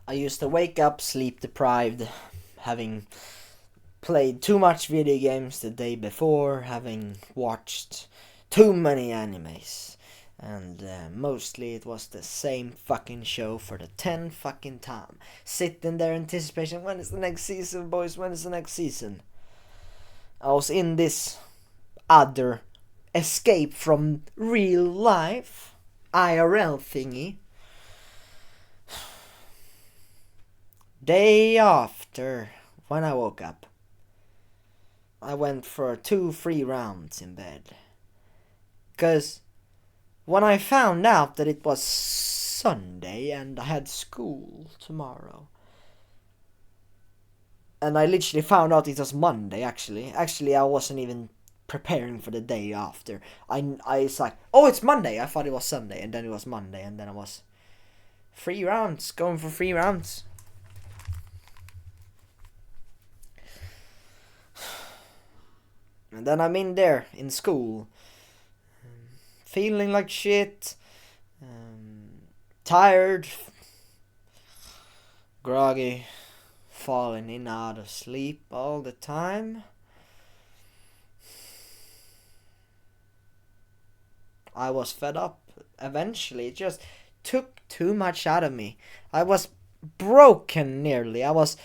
I used to wake up sleep deprived, having played too much video games the day before, having watched too many animes. And mostly it was the same fucking show for the 10th fucking time. Sitting there in anticipation, when is the next season, boys? When is the next season? I was in this other escape from real life IRL thingy. Day after, when I woke up, I went for 2 free rounds in bed. Because when I found out that it was Sunday and I had school tomorrow, and I literally found out it was Monday, actually. Actually, I wasn't even preparing for the day after. I was like, oh, it's Monday. I thought it was Sunday, and then it was Monday, and then I was 3 rounds, going for 3 rounds. And then I'm in there, in school, feeling like shit, tired, groggy, falling in and out of sleep all the time. I was fed up. Eventually, it just took too much out of me. I was broken nearly. I was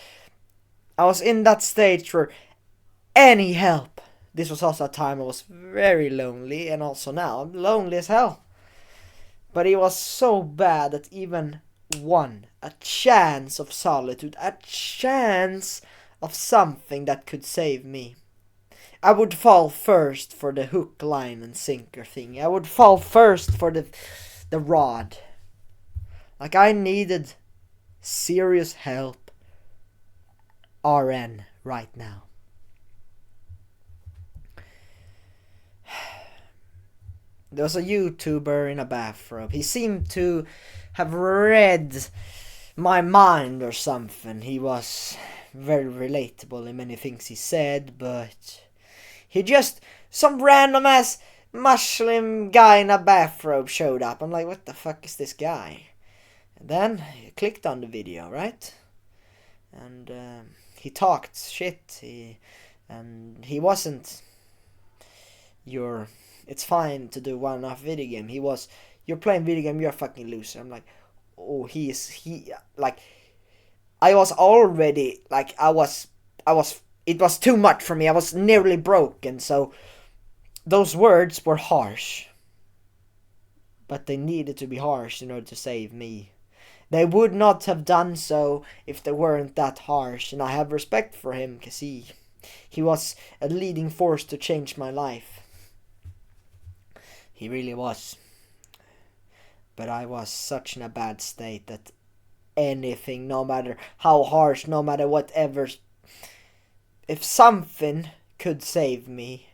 in that stage where any help. This was also a time I was very lonely, and also now I'm lonely as hell. But it was so bad that even a chance of solitude, a chance of something that could save me, I would fall first for the hook, line, and sinker thing. I would fall first for the rod. Like, I needed serious help. RN right now. There was a YouTuber in a bathrobe. He seemed to have read my mind or something. He was very relatable in many things he said, but he just, some random ass Muslim guy in a bathrobe showed up. I'm like, what the fuck is this guy? And then he clicked on the video, right? And he talked shit. And he wasn't your, it's fine to do one-off video game. He was, you're playing video game, you're a fucking loser. I'm like, oh, like, I was already, like, it was too much for me. I was nearly broken, so those words were harsh. But they needed to be harsh in order to save me. They would not have done so if they weren't that harsh, and I have respect for him, because he was a leading force to change my life. He really was. But I was such in a bad state that anything, no matter how harsh, no matter whatever, if something could save me,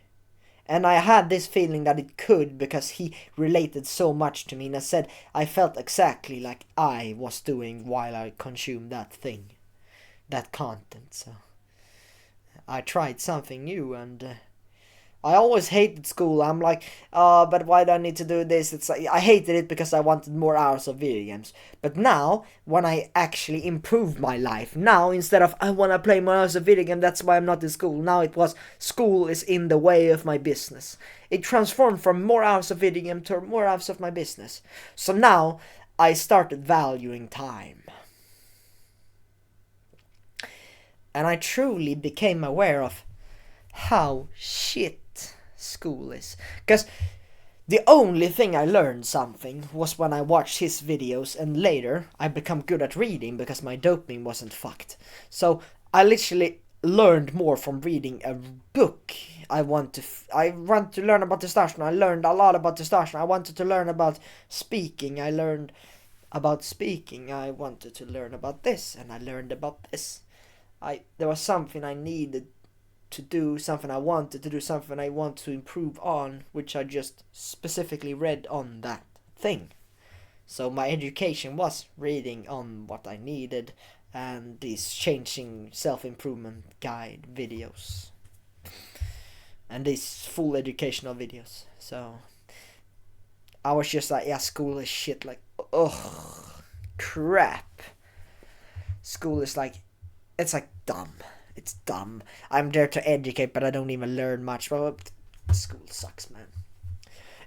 and I had this feeling that it could because he related so much to me, and I felt exactly like I was doing while I consumed that thing, that content. So I tried something new, and I always hated school. I'm like, but why do I need to do this? It's like, I hated it because I wanted more hours of video games. But now, when I actually improved my life, now instead of I want to play more hours of video game, that's why I'm not in school. Now it was school is in the way of my business. It transformed from more hours of video game to more hours of my business. So now I started valuing time. And I truly became aware of how shit school is. Because the only thing I learned something was when I watched his videos, and later I become good at reading because my dopamine wasn't fucked. So I literally learned more from reading a book. I want to learn about testosterone. I learned a lot about testosterone. I wanted to learn about speaking. I learned about speaking. I wanted to learn about this, and I learned about this. There was something I needed to do, something I wanted to do, something I want to improve on, which I just specifically read on that thing. So my education was reading on what I needed and these changing self-improvement guide videos and these full educational videos. So I was just like, yeah, school is shit, like, ugh, crap. school is like, it's like dumb. It's dumb. I'm there to educate, but I don't even learn much. Well, school sucks, man.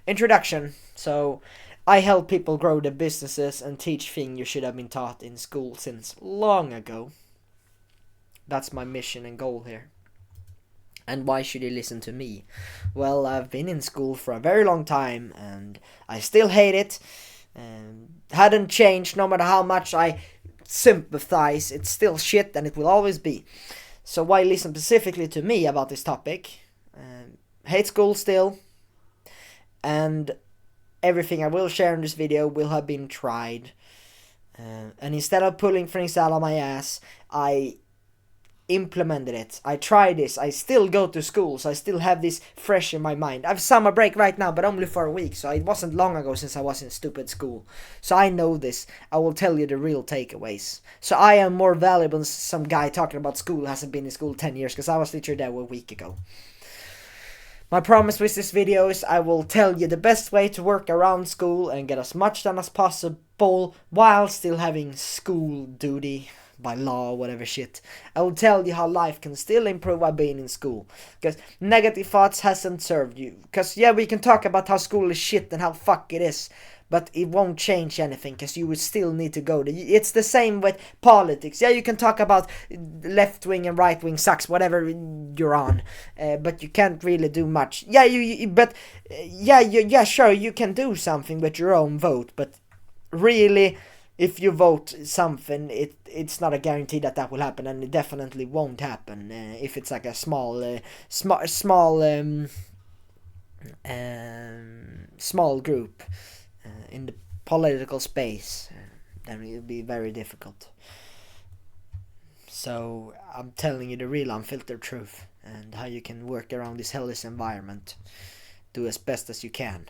Introduction. So, I help people grow their businesses and teach things you should have been taught in school since long ago. That's my mission and goal here. And why should you listen to me? Well, I've been in school for a very long time and I still hate it. And hadn't changed no matter how much I sympathize. It's still shit and it will always be. So why listen specifically to me about this topic? Hate school still. And everything I will share in this video will have been tried. And instead of pulling things out of my ass, I implemented it. I tried this. I still go to school, so I still have this fresh in my mind. I have summer break right now, but only for a week, so it wasn't long ago since I was in stupid school. So I know this. I will tell you the real takeaways. So I am more valuable than some guy talking about school who hasn't been in school 10 years, because I was literally there a week ago. My promise with this video is I will tell you the best way to work around school and get as much done as possible while still having school duty by law or whatever shit. I will tell you how life can still improve by being in school. Because negative thoughts hasn't served you. Because yeah, we can talk about how school is shit and how fuck it is. But it won't change anything because you would still need to go there. It's the same with politics. Yeah, you can talk about left wing and right wing sucks, whatever you're on. But you can't really do much. Yeah, sure, you can do something with your own vote. But really, if you vote something, it's not a guarantee that will happen, and it definitely won't happen if it's like a small group in the political space. Then it'll be very difficult. So I'm telling you the real unfiltered truth and how you can work around this hellish environment. Do as best as you can.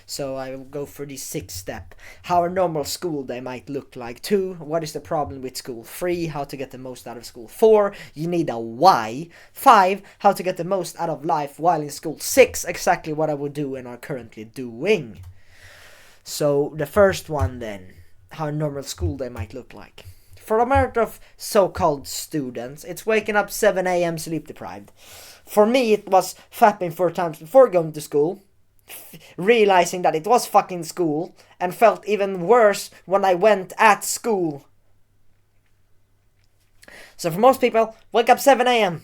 So I will go for the 6th step. How a normal school day might look like. 2. What is the problem with school? 3. How to get the most out of school. 4. You need a why. 5. How to get the most out of life while in school. 6. Exactly what I would do and are currently doing. So the first one then. How a normal school day might look like. For a majority of so-called students, it's waking up 7 a.m. sleep deprived. For me, it was fapping 4 times before going to school. Realizing that it was fucking school and felt even worse when I went at school. So for most people, wake up 7 a.m.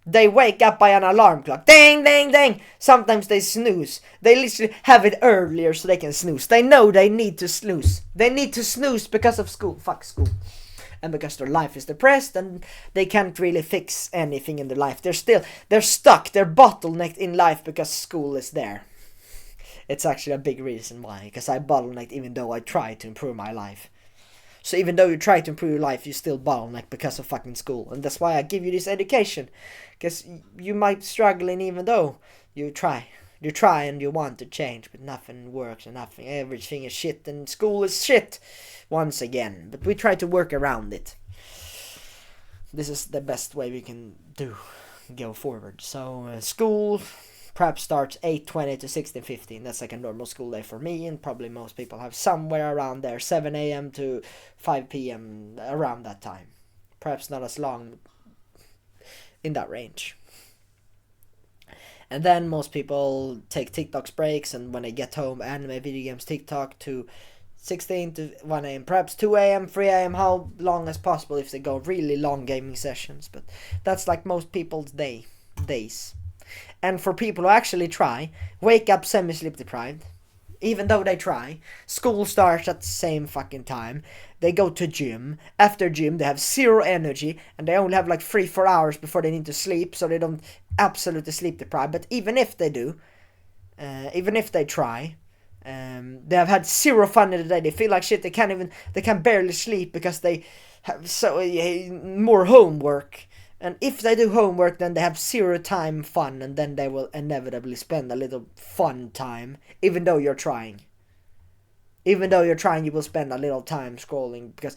They wake up by an alarm clock. Ding, ding, ding. Sometimes they snooze. They literally have it earlier so they can snooze. They know they need to snooze. They need to snooze because of school. Fuck school. And because their life is depressed and they can't really fix anything in their life. They're stuck, they're bottlenecked in life because school is there. It's actually a big reason why, because I bottlenecked even though I tried to improve my life. So even though you try to improve your life, you still bottleneck because of fucking school. And that's why I give you this education, because you might struggle even though you try. You try and you want to change, but nothing works and everything is shit and school is shit once again. But we try to work around it. This is the best way we can go forward. So school perhaps starts 8:20 to 16:15. That's like a normal school day for me, and probably most people have somewhere around there, 7 a.m. to 5 p.m. around that time. Perhaps not as long, in that range. And then most people take TikTok's breaks, and when they get home, anime, video games, TikTok to 16 to 1 a.m. Perhaps 2 a.m., 3 a.m., how long as possible if they go really long gaming sessions. But that's like most people's days. And for people who actually try, wake up semi-sleep deprived, even though they try, school starts at the same fucking time, they go to gym, after gym they have zero energy, and they only have like 3-4 hours before they need to sleep, so they don't absolutely sleep deprived. But even if they do, even if they try, they have had zero fun in the day, they feel like shit, they can barely sleep because they have more homework. And if they do homework, then they have zero time fun, and then they will inevitably spend a little fun time, even though you're trying. Even though you're trying, you will spend a little time scrolling, because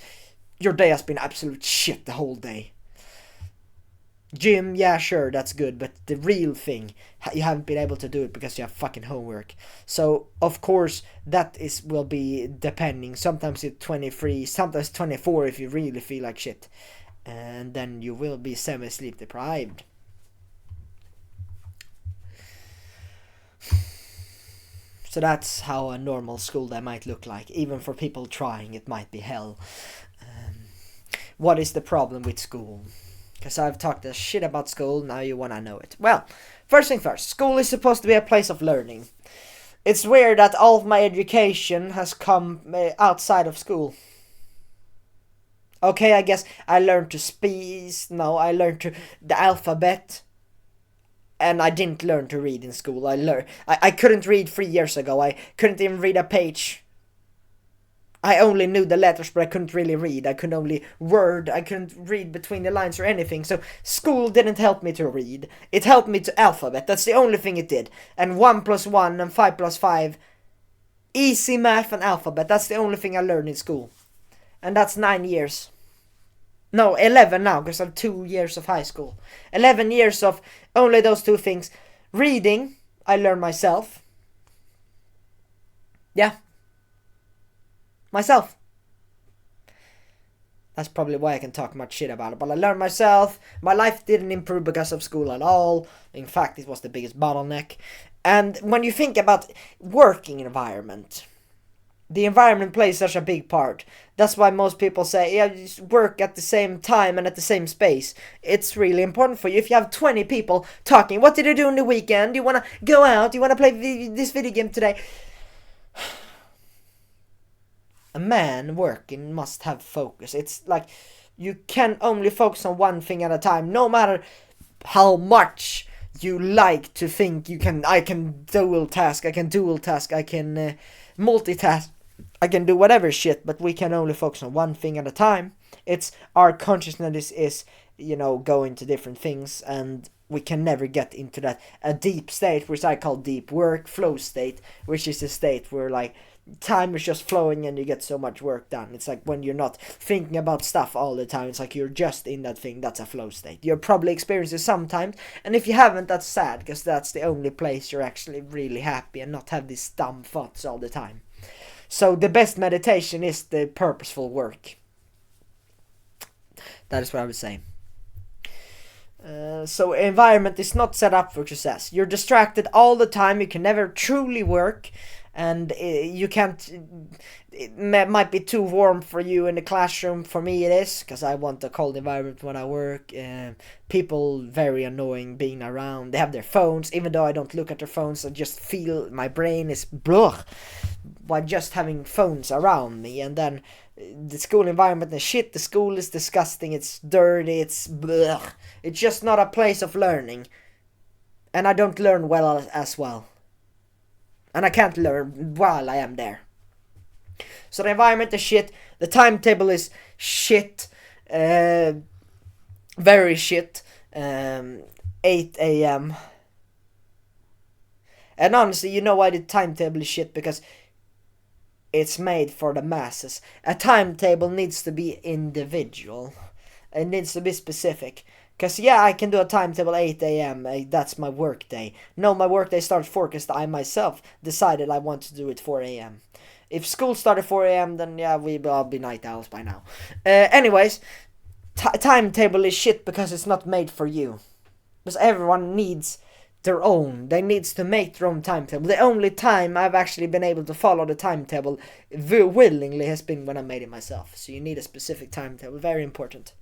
your day has been absolute shit the whole day. Gym, yeah, sure, that's good, but the real thing, you haven't been able to do it because you have fucking homework. So, of course, that will be depending. Sometimes it's 23, sometimes 24 if you really feel like shit. And then you will be semi-sleep deprived. So that's how a normal school day might look like. Even for people trying, it might be hell. What is the problem with school? Because I've talked a shit about school, now you wanna know it. Well, first thing first, school is supposed to be a place of learning. It's weird that all of my education has come outside of school. Okay, I guess I learned to speak, no, I learned the alphabet, and I didn't learn to read in school. I couldn't read 3 years ago. I couldn't even read a page. I only knew the letters, but I couldn't really read. I could only word. I couldn't read between the lines or anything. So school didn't help me to read. It helped me to alphabet. That's the only thing it did. And 1 plus 1 and 5 plus 5. Easy math and alphabet. That's the only thing I learned in school. And that's 9 years. No, 11 now, because I have 2 years of high school. 11 years of only those two things. Reading, I learned myself. Yeah. Myself. That's probably why I can talk much shit about it. But I learned myself. My life didn't improve because of school at all. In fact, it was the biggest bottleneck. And when you think about working environment, the environment plays such a big part. That's why most people say, yeah, just work at the same time and at the same space. It's really important for you. If you have 20 people talking, what did you do on the weekend? Do you want to go out? Do you want to play this video game today? A man working must have focus. It's like you can only focus on one thing at a time, no matter how much you like to think I can dual task, I can multitask, I can do whatever shit, but we can only focus on one thing at a time. It's our consciousness is going to different things, and we can never get into that a deep state, which I call deep work flow state, which is a state where like time is just flowing and you get so much work done. It's like when you're not thinking about stuff all the time. It's like you're just in that thing. That's a flow state. You're probably experienced it sometimes, and if you haven't, that's sad, because that's the only place you're actually really happy and not have these dumb thoughts all the time. So the best meditation is the purposeful work. That is what I would say. So environment is not set up for success. You're distracted all the time. You can never truly work. And you can't, it might be too warm for you in the classroom. For me it is, because I want a cold environment when I work. People very annoying being around. They have their phones, even though I don't look at their phones. I just feel my brain is blah by just having phones around me. And then the school environment is shit. The school is disgusting. It's dirty. It's blah. It's just not a place of learning. And I don't learn well as well. And I can't learn while I am there. So the environment is shit. The timetable is shit. Very shit. 8 a.m. And honestly, you know why the timetable is shit? Because it's made for the masses. A timetable needs to be individual. It needs to be specific. Because, yeah, I can do a timetable 8 a.m. That's my work day. No, my work day starts 4 because I myself decided I want to do it 4 a.m. If school started 4 a.m., then, yeah, we'll all be night owls by now. Anyways, timetable is shit because it's not made for you. Because everyone needs their own. They needs to make their own timetable. The only time I've actually been able to follow the timetable willingly has been when I made it myself. So you need a specific timetable. Very important.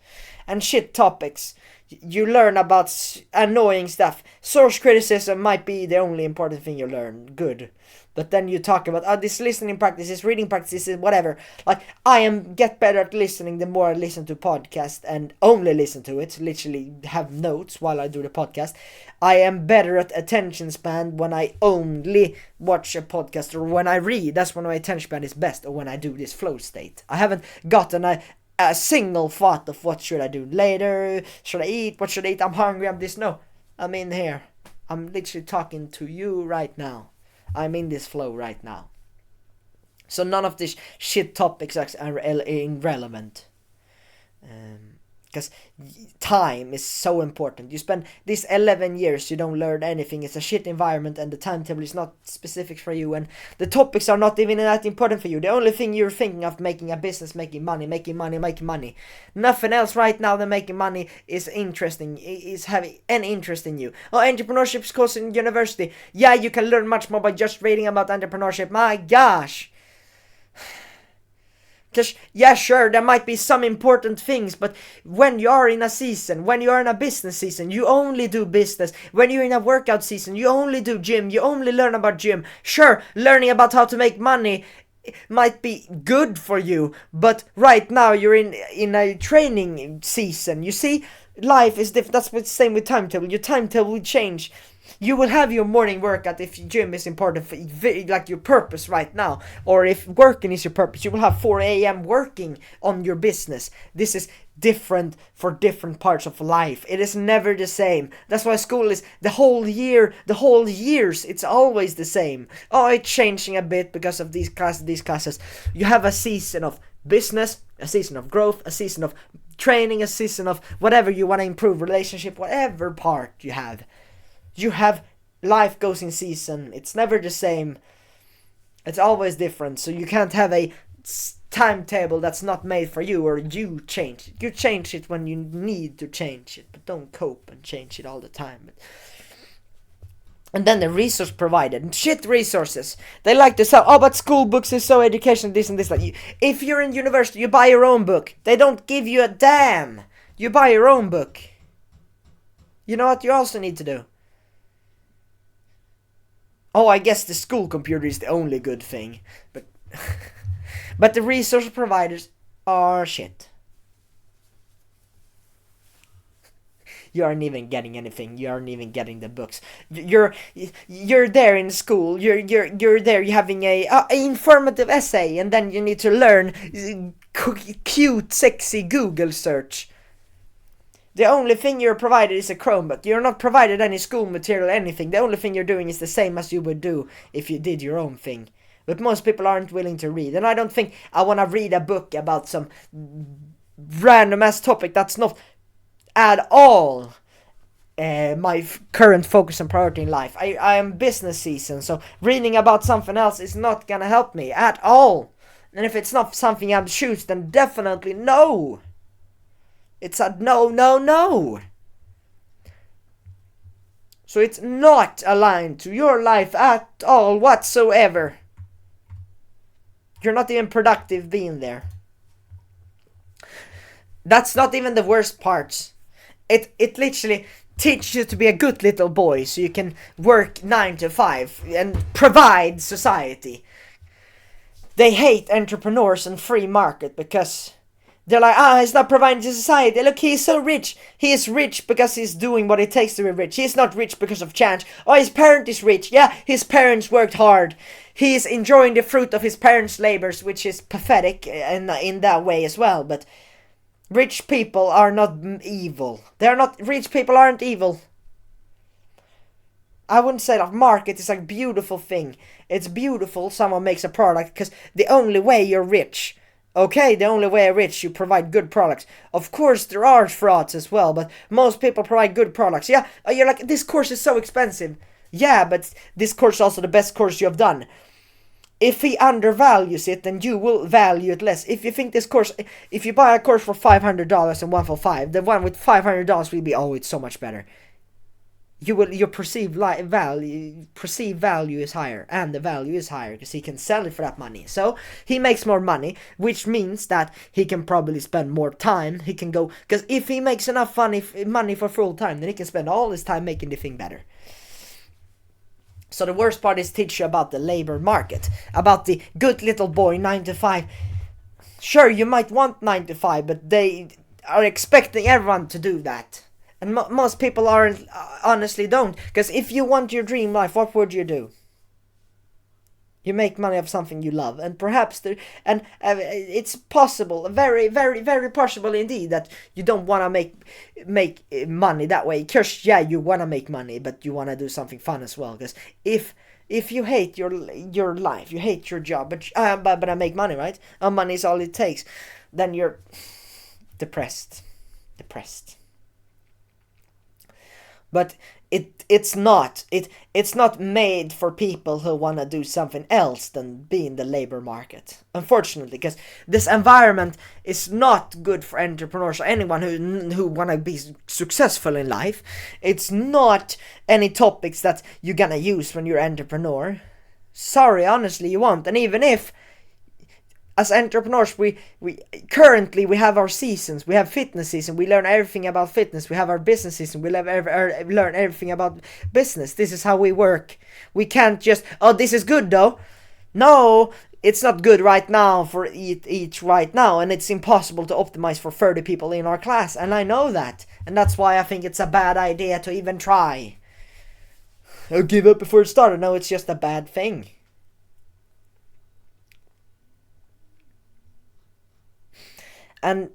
And shit topics. You learn about annoying stuff. Source criticism might be the only important thing you learn. Good. But then you talk about this listening practices, reading practices, whatever. Like, I get better at listening the more I listen to podcasts and only listen to it. Literally have notes while I do the podcast. I am better at attention span when I only watch a podcast or when I read. That's when my attention span is best, or when I do this flow state. I haven't gotten a single thought of what should I do later. Should I eat? What should I eat? I'm hungry. I'm this. No. I'm in here. I'm literally talking to you right now. I'm in this flow right now. So none of these shit topics are irrelevant. because time is so important. You spend these 11 years, you don't learn anything. It's a shit environment, and the timetable is not specific for you, and the topics are not even that important for you. The only thing you're thinking of, making a business, making money. Nothing else right now than making money is interesting, is having any interest in you. Entrepreneurship course in university. Yeah, you can learn much more by just reading about entrepreneurship. My gosh. Because, yeah, sure, there might be some important things, but when you are in a season, when you are in a business season, you only do business. When you're in a workout season, you only do gym. You only learn about gym. Sure, learning about how to make money might be good for you, but right now you're in a training season. You see, life is different. That's what's the same with timetable. Your timetable will change. You will have your morning workout if gym is important for like your purpose right now, or if working is your purpose, you will have 4 a.m. working on your business. This is different for different parts of life. It is never the same. That's why school is the whole years, it's always the same. It's changing a bit because of these classes. You have a season of business, a season of growth, a season of training, a season of whatever you want to improve, relationship, whatever part you have. Life goes in season. It's never the same. It's always different. So you can't have a timetable that's not made for you, or you change it. You change it when you need to change it, but don't cope and change it all the time. And then the resource provided. Shit resources. They like to sell, but school books is so educational, this and this. If you're in university, you buy your own book. They don't give you a damn. You buy your own book. You know what you also need to do? I guess the school computer is the only good thing. But but the resource providers are shit. You aren't even getting anything. You aren't even getting the books. You're there in school. You're there. You're having a informative essay, and then you need to learn cute, sexy Google search. The only thing you're provided is a Chromebook. You're not provided any school material, anything. The only thing you're doing is the same as you would do if you did your own thing. But most people aren't willing to read. And I don't think I want to read a book about some random ass topic that's not at all my current focus and priority in life. I am business season, so reading about something else is not gonna help me at all. And if it's not something I'm choose, then definitely no. It's a no. So it's not aligned to your life at all whatsoever. You're not even productive being there. That's not even the worst parts. It literally teaches you to be a good little boy so you can work 9 to 5 and provide society. They hate entrepreneurs and free market because they're like, he's not providing to society. Look, he's so rich. He is rich because he's doing what it takes to be rich. He's not rich because of chance. His parent is rich. Yeah, his parents worked hard. He is enjoying the fruit of his parents' labors, which is pathetic in that way as well. But rich people are not evil. Rich people aren't evil. I wouldn't say that market is a beautiful thing. It's beautiful someone makes a product, because the only way you're rich, the only way you're rich, you provide good products. Of course, there are frauds as well, but most people provide good products. Yeah, you're like, this course is so expensive. Yeah, but this course is also the best course you have done. If he undervalues it, then you will value it less. If you think this course, if you buy a course for $500 and one for $5, the one with $500 will be, it's so much better. Your perceived value is higher, and the value is higher because he can sell it for that money. So he makes more money, which means that he can probably spend more time. He can go, because if he makes enough money for full time, then he can spend all his time making the thing better. So the worst part is teach you about the labor market, about the good little boy 9 to 5. Sure, you might want 9 to 5, but they are expecting everyone to do that. And most people honestly don't. Because if you want your dream life, what would you do? You make money of something you love. And perhaps it's possible, very, very, very possible indeed, that you don't want to make money that way. Because, yeah, you want to make money, but you want to do something fun as well. Because if you hate your life, you hate your job, but I make money, right? Money is all it takes. Then you're depressed. depressed. But it's not made for people who want to do something else than be in the labor market, unfortunately, because this environment is not good for entrepreneurs or anyone who want to be successful in life. It's not any topics that you're gonna use when you're an entrepreneur. Sorry, honestly, you won't. And even if, as entrepreneurs, we currently we have our seasons. We have fitness season. We learn everything about fitness. We have our business season. We learn everything about business. This is how we work. We can't just, oh, this is good though. No, it's not good right now for each right now, and it's impossible to optimize for 30 people in our class. And I know that, and that's why I think it's a bad idea to even try. I'll give up before it started. No, it's just a bad thing. And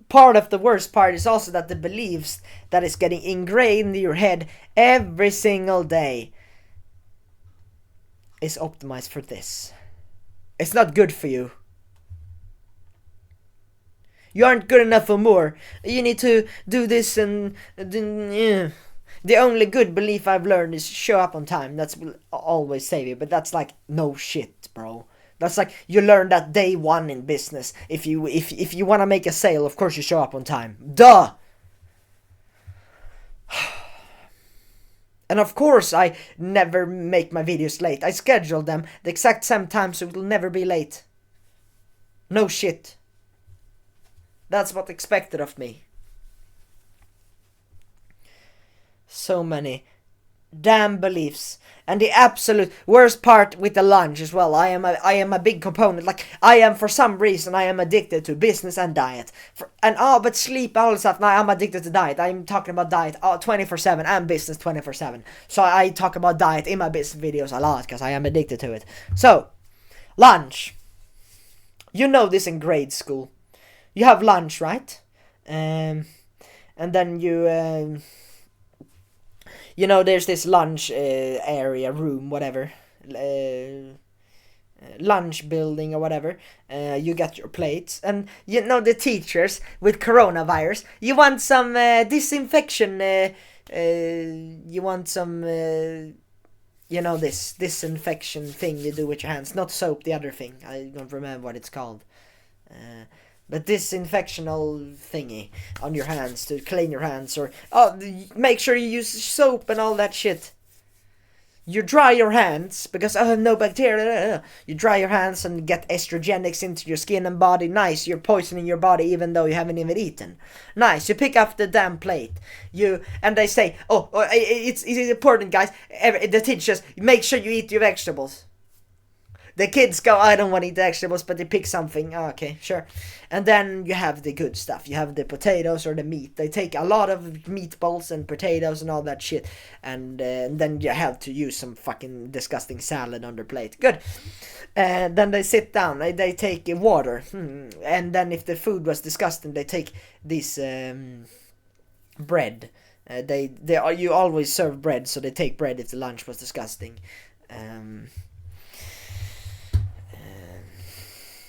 part of the worst part is also that the beliefs that is getting ingrained in your head every single day is optimized for this. It's not good for you. You aren't good enough for more. You need to do this and yeah. The only good belief I've learned is show up on time. That's always save you, but that's like no shit, bro. That's like you learn that day one in business. If you want to make a sale, of course you show up on time. Duh. And of course I never make my videos late. I schedule them the exact same time so it will never be late. No shit. That's what's expected of me. So many damn beliefs. And the absolute worst part with the lunch as well, I am a big component. Like, I am, for some reason, I am addicted to business and diet. But sleep, all this stuff, now I'm addicted to diet. I'm talking about diet 24/7 and business 24/7. So I talk about diet in my business videos a lot because I am addicted to it. So, lunch. You know this in grade school. You have lunch, right? And then you... you know, there's this lunch area, room, whatever, lunch building or whatever. You get your plates, and you know the teachers with coronavirus. You want some disinfection. You want some, you know, this disinfection thing you do with your hands, not soap. The other thing, I don't remember what it's called. But disinfectional thingy on your hands to clean your hands, or make sure you use soap and all that shit. You dry your hands because no bacteria. You dry your hands and get estrogenics into your skin and body. Nice, you're poisoning your body even though you haven't even eaten. Nice, you pick up the damn plate. And they say, it's important, guys. The teachers, make sure you eat your vegetables. The kids go, I don't want to eat the vegetables, but they pick something. Oh, okay, sure. And then you have the good stuff. You have the potatoes or the meat. They take a lot of meatballs and potatoes and all that shit. And then you have to use some fucking disgusting salad on their plate. Good. And then they sit down. They take water. And then if the food was disgusting, they take this bread. You always serve bread, so they take bread if the lunch was disgusting.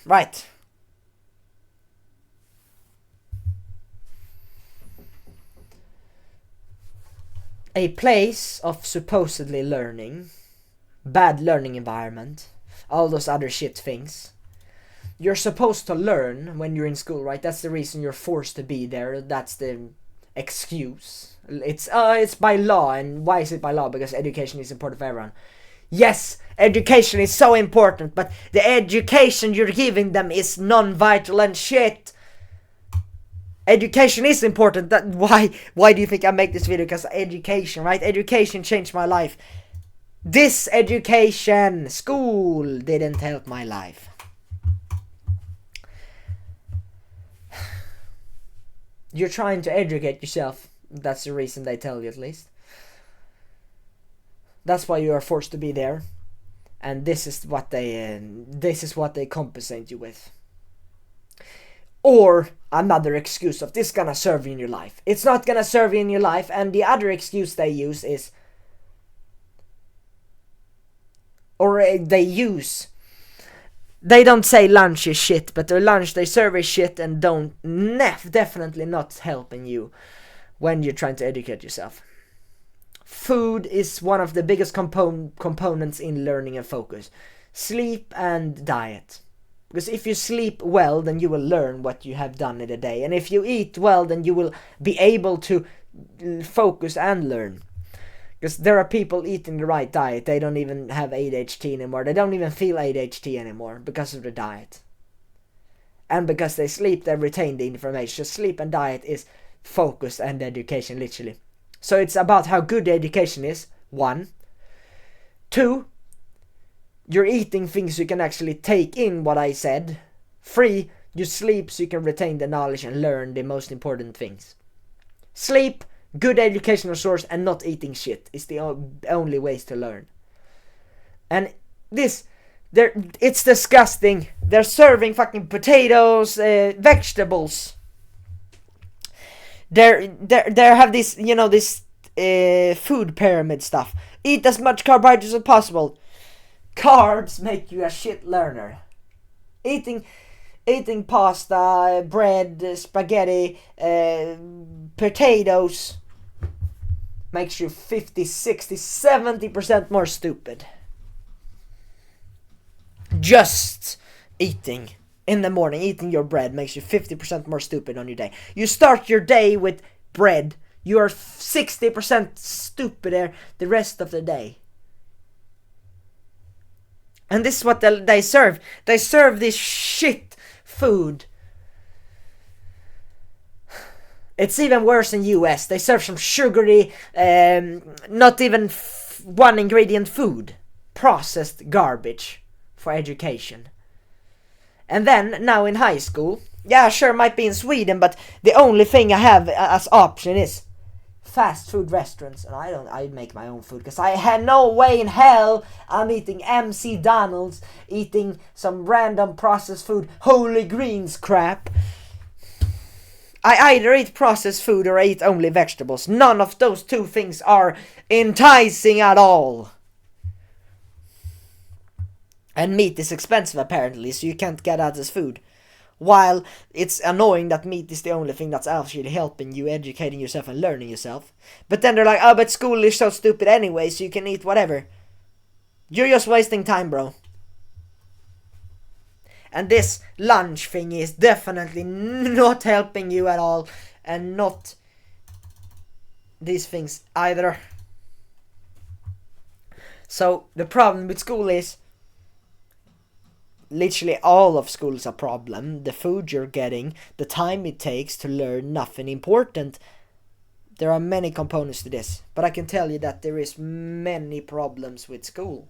Right. A place of supposedly learning, bad learning environment, all those other shit things. You're supposed to learn when you're in school, right? That's the reason you're forced to be there. That's the excuse. It's by law. And why is it by law? Because education is important for everyone. Yes, education is so important, but the education you're giving them is non-vital and shit. Education is important. Why do you think I make this video? Because education, right? Education changed my life. This education, school, didn't help my life. You're trying to educate yourself. That's the reason they tell you, at least. That's why you are forced to be there, and this is what they compensate you with. Or another excuse of this gonna serve you in your life. It's not gonna serve you in your life, and the other excuse they use is, they don't say lunch is shit, but their lunch they serve is shit and definitely not helping you when you're trying to educate yourself. Food is one of the biggest components in learning and focus. Sleep and diet. Because if you sleep well, then you will learn what you have done in a day. And if you eat well, then you will be able to focus and learn. Because there are people eating the right diet, they don't even have ADHD anymore. They don't even feel ADHD anymore because of the diet. And because they sleep, they retain the information. Sleep and diet is focus and education, literally. So it's about how good the education is, 1. 2, you're eating things you can actually take in what I said. 3, you sleep so you can retain the knowledge and learn the most important things. Sleep, good educational source, and not eating shit is the only ways to learn. And it's disgusting. They're serving fucking potatoes, vegetables. They have this, this food pyramid stuff. Eat as much carbohydrates as possible. Carbs make you a shit learner. Eating pasta, bread, spaghetti, potatoes makes you 50, 60, 70% more stupid. Just eating in the morning, eating your bread makes you 50% more stupid on your day. You start your day with bread, you are 60% stupider the rest of the day. And this is what they serve. They serve this shit food. It's even worse in US. They serve some sugary, not even one ingredient food. Processed garbage for education. And then, now in high school, yeah, sure, might be in Sweden, but the only thing I have as option is fast food restaurants. And I make my own food, because I had no way in hell I'm eating MC Donald's, eating some random processed food, Holy Greens crap. I either eat processed food or I eat only vegetables. None of those two things are enticing at all. And meat is expensive apparently, so you can't get that as food. While it's annoying that meat is the only thing that's actually helping you, educating yourself and learning yourself. But then they're like, oh, but school is so stupid anyway, so you can eat whatever. You're just wasting time, bro. And this lunch thing is definitely not helping you at all. And not these things either. So the problem with school is, literally all of school is a problem. The food you're getting, the time it takes to learn nothing important. There are many components to this, but I can tell you that there is many problems with school.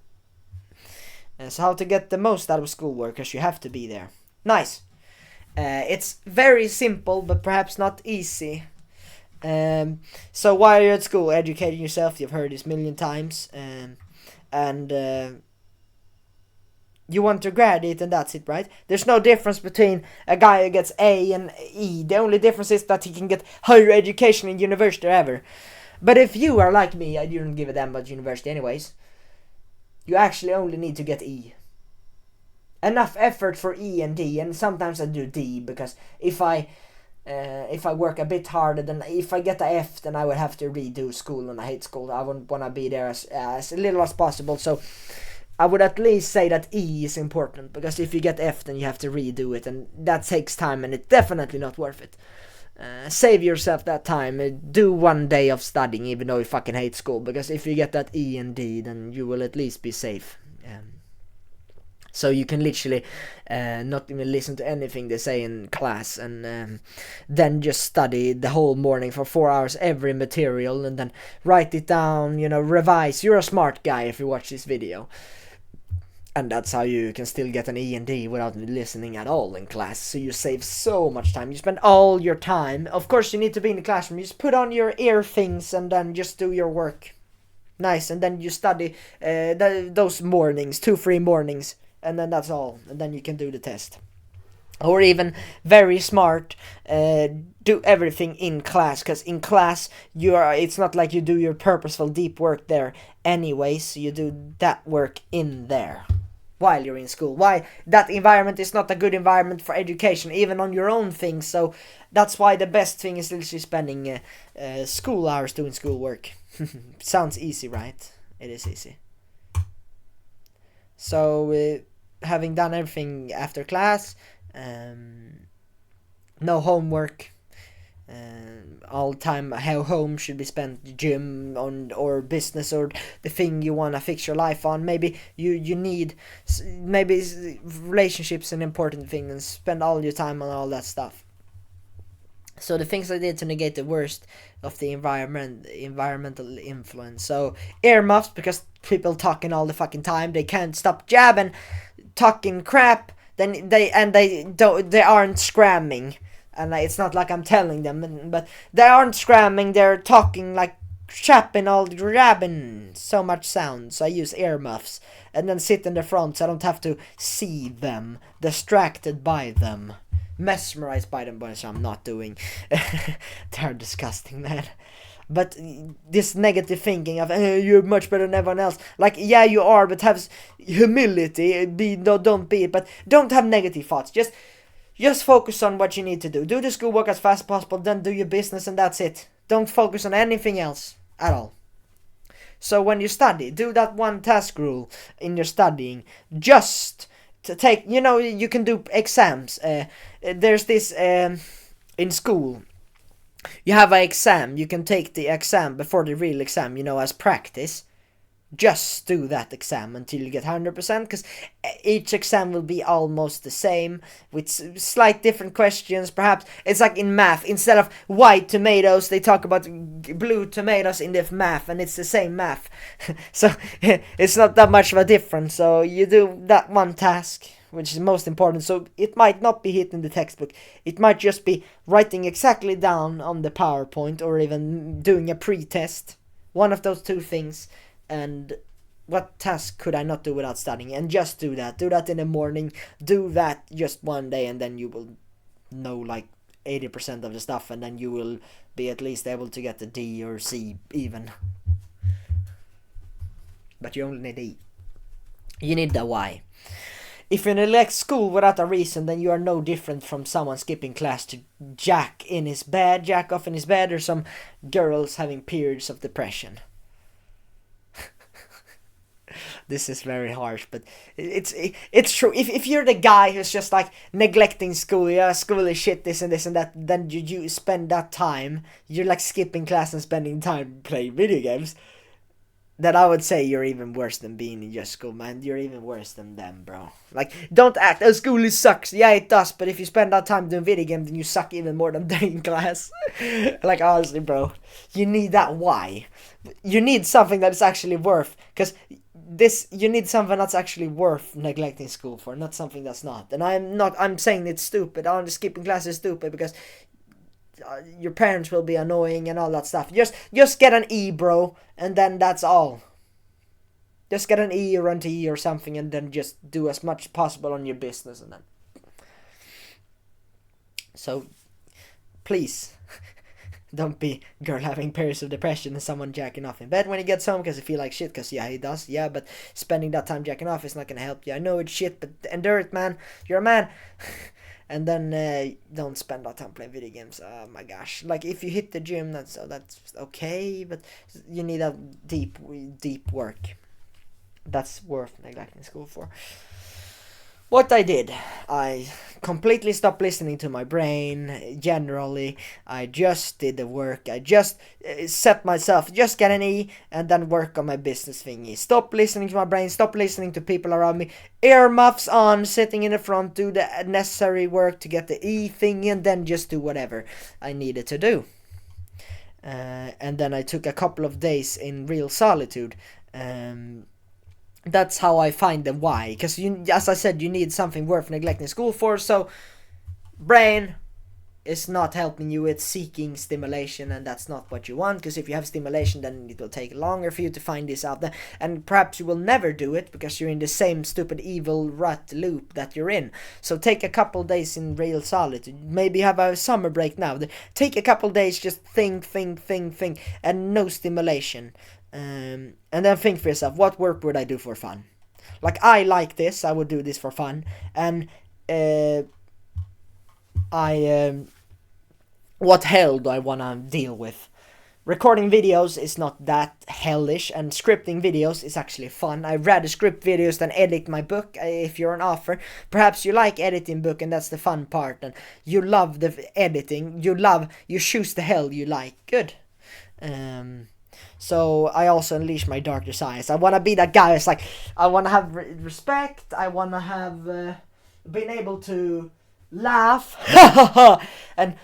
And so how to get the most out of schoolwork, because you have to be there. Nice. It's very simple, but perhaps not easy. So while you're at school, educating yourself, you've heard this a million times. And you want to graduate and that's it, right? There's no difference between a guy who gets A and E. The only difference is that he can get higher education in university ever. But if you are like me, I didn't give a damn about university anyways. You actually only need to get E. Enough effort for E and D, and sometimes I do D, because if I work a bit harder, then if I get a F, then I would have to redo school, and I hate school. I wouldn't want to be there as little as possible, so I would at least say that E is important, because if you get F, then you have to redo it, and that takes time, and it's definitely not worth it. Save yourself that time. Do one day of studying, even though you fucking hate school, because if you get that E and D, then you will at least be safe. So you can literally not even listen to anything they say in class, and then just study the whole morning for 4 hours every material, and then write it down, revise. You're a smart guy if you watch this video. And that's how you can still get an E and D without listening at all in class. So you save so much time. You spend all your time. Of course, you need to be in the classroom. You just put on your ear things and then just do your work. Nice. And then you study those mornings, 2-3 mornings. And then that's all. And then you can do the test. Or even very smart, do everything in class. Because in class, it's not like you do your purposeful deep work there anyway. So you do that work in there. while you're in school, why that environment is not a good environment for education, even on your own things. So that's why the best thing is literally spending school hours doing schoolwork. Sounds easy, right? It is easy. So having done everything after class, no homework, all time how home should be spent gym on or business or the thing you want to fix your life on. Maybe you need, maybe relationships an important thing, and spend all your time on all that stuff. So the things I did to negate the worst of the environmental influence. So earmuffs, because people talking all the fucking time, they can't stop jabbing, talking crap. Then they aren't scramming, and it's not like I'm telling them, but they aren't scramming. They're talking like chapping all grabbing so much sound. So I use earmuffs and then sit in the front so I don't have to see them, distracted by them, mesmerized by them, which I'm not doing. They're disgusting, man. But this negative thinking of you're much better than everyone else, like, yeah, you are, but have humility. Don't be, but don't have negative thoughts. Just focus on what you need to do. Do the schoolwork as fast as possible, then do your business, and that's it. Don't focus on anything else at all. So when you study, do that one task rule in your studying. Just to take, you can do exams. There's this in school. You have an exam. You can take the exam before the real exam, as practice. Just do that exam until you get 100%, because each exam will be almost the same with slight different questions. Perhaps it's like in math, instead of white tomatoes they talk about blue tomatoes in the math, and it's the same math. So it's not that much of a difference. So you do that one task, which is most important. So it might not be hit in the textbook. It might just be writing exactly down on the PowerPoint, or even doing a pre-test. One of those two things. And what task could I not do without studying? And just do that. Do that in the morning. Do that just one day, and then you will know like 80% of the stuff, and then you will be at least able to get a D or C even. But you only need E. You need the Y. If you neglect school without a reason, then you are no different from someone skipping class to jack off in his bed, or some girls having periods of depression. This is very harsh, but it's true. If you're the guy who's just like neglecting school, school is shit, this and that, then you spend that time, you're like skipping class and spending time playing video games, then I would say you're even worse than being in your school, man. You're even worse than them, bro. Like, don't act, school sucks. Yeah, it does, but if you spend that time doing video games, then you suck even more than they're in class. Like, honestly, bro, you need that why. You need something that is actually worth, because you need something that's actually worth neglecting school for, not something that's not. And I'm saying it's stupid. Skipping class is stupid because your parents will be annoying and all that stuff. Just get an E, bro, and then that's all. Just get an E or an T or something, and then just do as much as possible on your business, and then. So, please. Don't be girl having periods of depression and someone jacking off in bed when he gets home because he feel like shit, because yeah, he does, yeah, but spending that time jacking off is not gonna help you. I know it's shit, but endure it, man. You're a man. And then don't spend that time playing video games. Oh my gosh. Like, if you hit the gym, that's okay, but you need a deep work. That's worth neglecting school for. What I did, I completely stopped listening to my brain. Generally, I just did the work. I just set myself, just get an E, and then work on my business thingy. Stop listening to my brain, stop listening to people around me. Earmuffs on, sitting in the front, do the necessary work to get the E thingy, and then just do whatever I needed to do. And then I took a couple of days in real solitude. That's how I find the why, because as I said, you need something worth neglecting school for. So brain is not helping you with seeking stimulation, and that's not what you want, because if you have stimulation, then it will take longer for you to find this out there, and perhaps you will never do it because you're in the same stupid evil rut loop that you're in. So take a couple days in real solitude. Maybe have a summer break now. Take a couple days, just think, and no stimulation. And then think for yourself, what work would I do for fun? Like, I like this, I would do this for fun, and what hell do I wanna deal with? Recording videos is not that hellish, and scripting videos is actually fun. I'd rather script videos than edit my book. If you're an author, perhaps you like editing book, and that's the fun part, and you love the editing, you choose the hell you like. Good. So I also unleash my darker sides. I want to be that guy. It's like, I want to have respect, I want to have been able to laugh and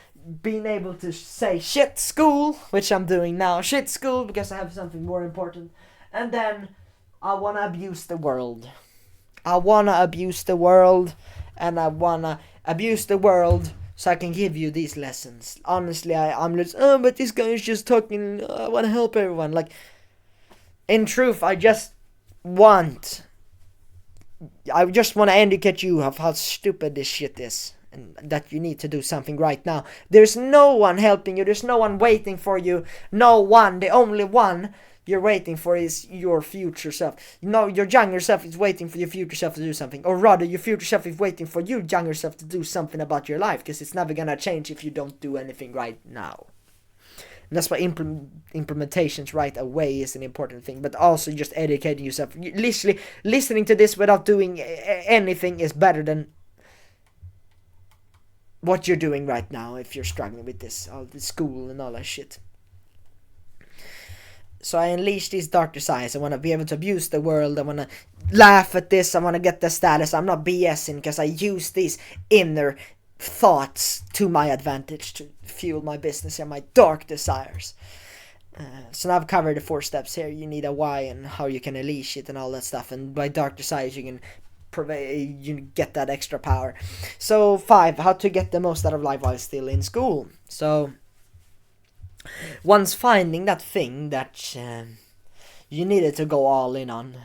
being able to say shit school, which I'm doing now, shit school, because I have something more important. And then I want to abuse the world. I want to abuse the world, and I want to abuse the world so I can give you these lessons. Honestly, I'm just, but this guy is just talking, I want to help everyone. Like, in truth, I just want to educate you of how stupid this shit is, and that you need to do something right now. There's no one helping you, there's no one waiting for you, the only one you're waiting for is your future self. Your younger self is waiting for your future self to do something, or rather, your future self is waiting for your younger self to do something about your life, because it's never gonna change if you don't do anything right now. And that's why implementations right away is an important thing, but also just educating yourself. Literally, listening to this without doing anything is better than what you're doing right now if you're struggling with this, all the school and all that shit. So I unleash these darker sides. I want to be able to abuse the world. I want to laugh at this. I want to get the status. I'm not BSing, because I use these inner thoughts to my advantage to fuel my business and my dark desires. So now I've covered the 4 steps here. You need a why and how you can unleash it and all that stuff. And by dark desires, you get that extra power. So 5, how to get the most out of life while still in school. So once finding that thing that you needed to go all in on,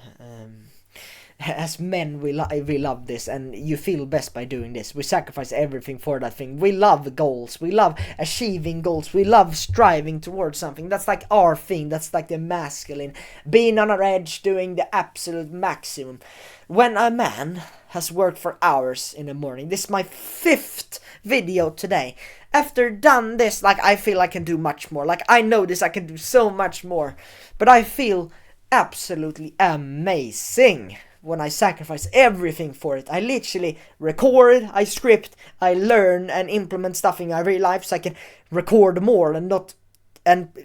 as men, we love this, and you feel best by doing this. We sacrifice everything for that thing. We love goals, we love achieving goals, we love striving towards something. That's like our thing, that's like the masculine, being on our edge, doing the absolute maximum. When a man has worked for hours in the morning, this is my 5th video today. After done this, like, I feel I can do much more. Like, I know this, I can do so much more. But I feel absolutely amazing when I sacrifice everything for it. I literally record, I script, I learn and implement stuff in my real life so I can record more and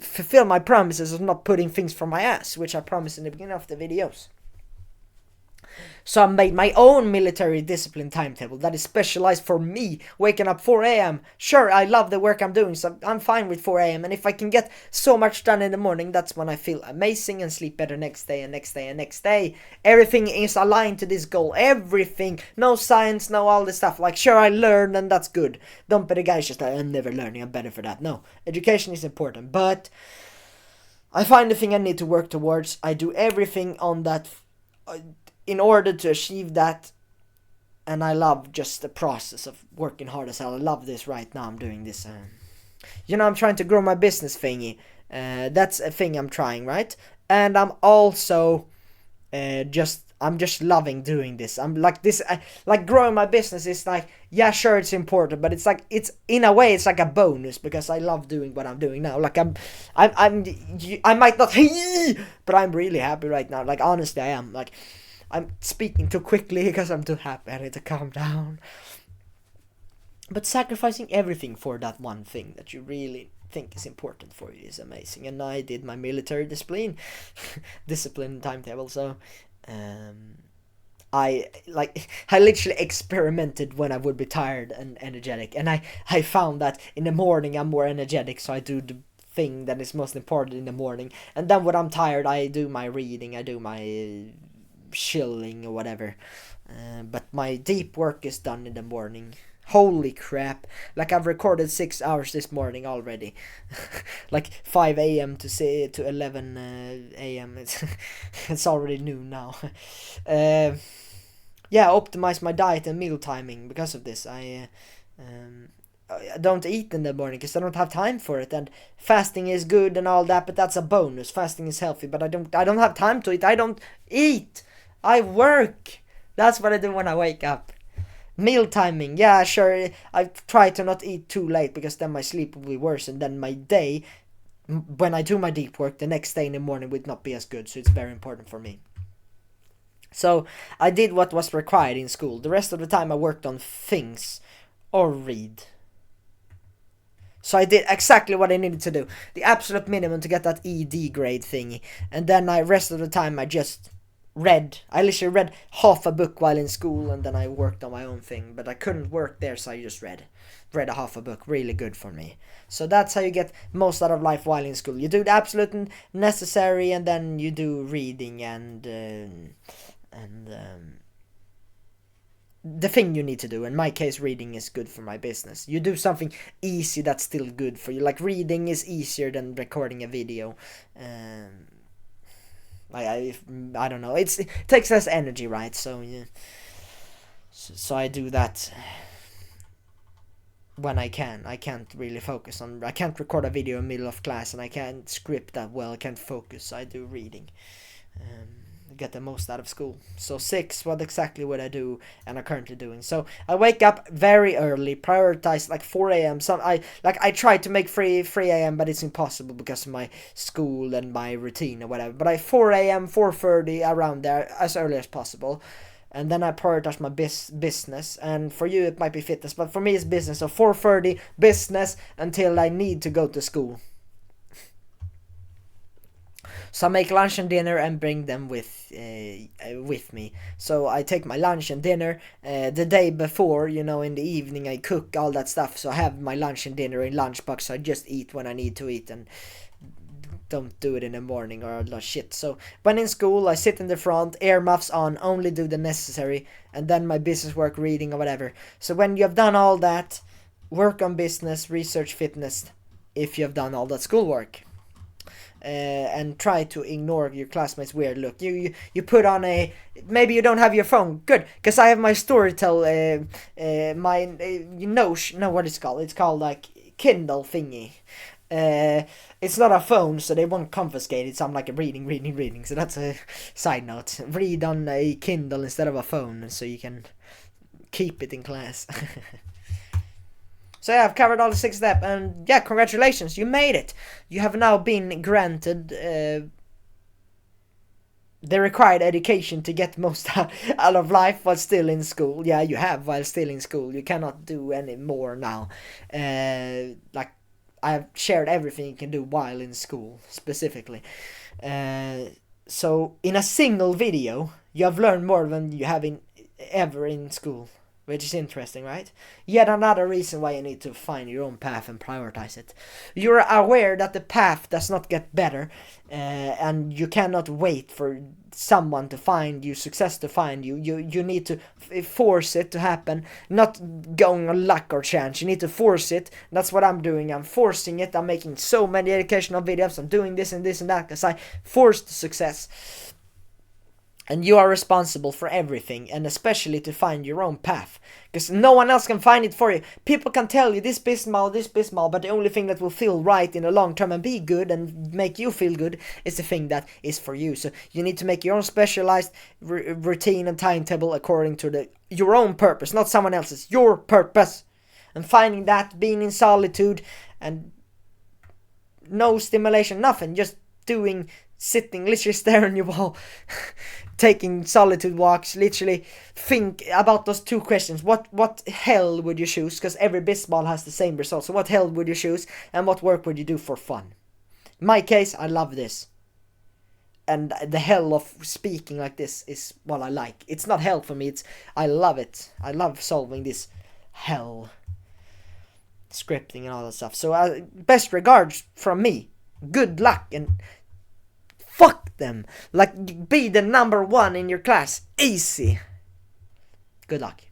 fulfill my promises of not putting things from my ass, which I promised in the beginning of the videos. So I made my own military discipline timetable that is specialized for me, waking up 4 a.m. Sure, I love the work I'm doing, so I'm fine with 4 a.m. And if I can get so much done in the morning, that's when I feel amazing and sleep better next day and next day and next day. Everything is aligned to this goal. Everything. No science, no all this stuff. Like, sure, I learned and that's good. Don't be the guy just like, I'm never learning, I'm better for that. No, education is important, but I find the thing I need to work towards. I do everything on that in order to achieve that, and I love just the process of working hard as hell. I love this right now. I'm doing this. I'm trying to grow my business thingy. That's a thing I'm trying, right? And I'm also I'm just loving doing this. I'm like this, like growing my business is like, yeah, sure, it's important, but it's like, it's in a way, it's like a bonus because I love doing what I'm doing now. Like I might not, but I'm really happy right now. Like, honestly, I am. Like, I'm speaking too quickly because I'm too happy. I need to calm down. But sacrificing everything for that one thing that you really think is important for you is amazing. And I did my military discipline timetable. So I literally experimented when I would be tired and energetic, and I found that in the morning I'm more energetic, so I do the thing that is most important in the morning, and then when I'm tired I do my reading, I do my chilling or whatever, but my deep work is done in the morning. Holy crap, like I've recorded 6 hours this morning already. Like 5 a.m. to 11 a.m. It's already noon now. Yeah, optimize my diet and meal timing because of this. I don't eat in the morning because I don't have time for it, and fasting is good and all that, but that's a bonus. Fasting is healthy, but I don't have time to eat. I don't eat. I work. That's what I do when I wake up. Meal timing, yeah, sure. I try to not eat too late because then my sleep will be worse, and then my day, when I do my deep work, the next day in the morning would not be as good. So it's very important for me. So I did what was required in school. The rest of the time I worked on things or read. So I did exactly what I needed to do. The absolute minimum to get that ED grade thingy. And then rest of the time I just read. I literally read half a book while in school, and then I worked on my own thing. But I couldn't work there, so I just read a half a book. Really good for me. So that's how you get most out of life while in school. You do the absolute necessary, and then you do reading and the thing you need to do. In my case, reading is good for my business. You do something easy that's still good for you. Like reading is easier than recording a video. I don't know. It takes less energy, right? So yeah. So I do that when I can. I can't really focus on. I can't record a video in the middle of class, and I can't script that well. I can't focus. So I do reading. Get the most out of school. So 6, what exactly would I do and I'm currently doing? So I wake up very early, prioritize like 4 a.m. So I try to make 3 a.m. but it's impossible because of my school and my routine or whatever. But I 4 a.m., 4:30, around there, as early as possible. And then I prioritize my business. And for you it might be fitness, but for me it's business. So 4:30 business until I need to go to school. So I make lunch and dinner and bring them with me. So I take my lunch and dinner the day before, in the evening I cook all that stuff. So I have my lunch and dinner in lunchbox. So I just eat when I need to eat and don't do it in the morning or a lot of shit. So when in school, I sit in the front, earmuffs on, only do the necessary, and then my business work, reading or whatever. So when you have done all that, work on business, research, fitness, if you have done all that schoolwork. And try to ignore your classmates' weird look. You put on maybe you don't have your phone. Good, because I have my Storytel. What it's called? It's called like Kindle thingy. It's not a phone, so they won't confiscate it. So I'm like reading. So that's a side note. Read on a Kindle instead of a phone, so you can keep it in class. So yeah, I've covered all the 6 steps, and yeah, congratulations, you made it. You have now been granted the required education to get most out of life while still in school. Yeah, you have while still in school. You cannot do any more now. Like I've shared everything you can do while in school, specifically. So in a single video, you have learned more than you have ever in school. Which is interesting, right? Yet another reason why you need to find your own path and prioritize it. You're aware that the path does not get better, and you cannot wait for someone to find you, success to find you. You need to force it to happen, not going on luck or chance. You need to force it. That's what I'm doing. I'm forcing it. I'm making so many educational videos. I'm doing this and this and that because I forced success. And you are responsible for everything, and especially to find your own path. Because no one else can find it for you. People can tell you this bismal, but the only thing that will feel right in the long term and be good and make you feel good is the thing that is for you. So you need to make your own specialized routine and timetable according to your own purpose, not someone else's. Your purpose. And finding that, being in solitude and no stimulation, nothing, just sitting, literally staring at your wall, taking solitude walks, literally think about those 2 questions. What hell would you choose? Because every bisbal has the same result. So what hell would you choose? And what work would you do for fun? In my case, I love this. And the hell of speaking like this is what I like. It's not hell for me, I love it. I love solving this hell. Scripting and all that stuff. So best regards from me. Good luck and fuck them. Like, be the number 1 in your class. Easy. Good luck.